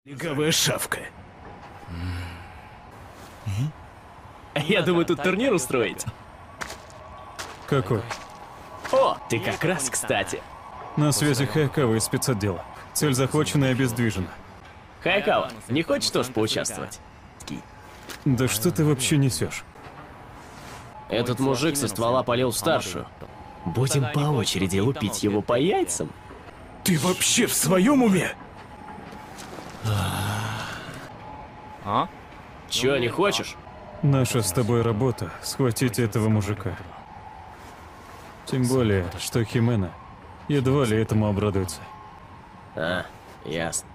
Лиговая шавка. Я думаю, тут турнир устроить. Какой? О, ты как раз кстати. На связи Хайкава из спецотдела. Цель захвачена и обездвижена. Хайкава, не хочешь тоже поучаствовать? Да что ты вообще несешь? Этот мужик со ствола полил в старшую. Будем по очереди лупить его по яйцам. Ты вообще в своем уме? Чё, не хочешь? Наша с тобой работа — схватить этого мужика. Тем более, что Химена едва ли этому обрадуется. А, ясно.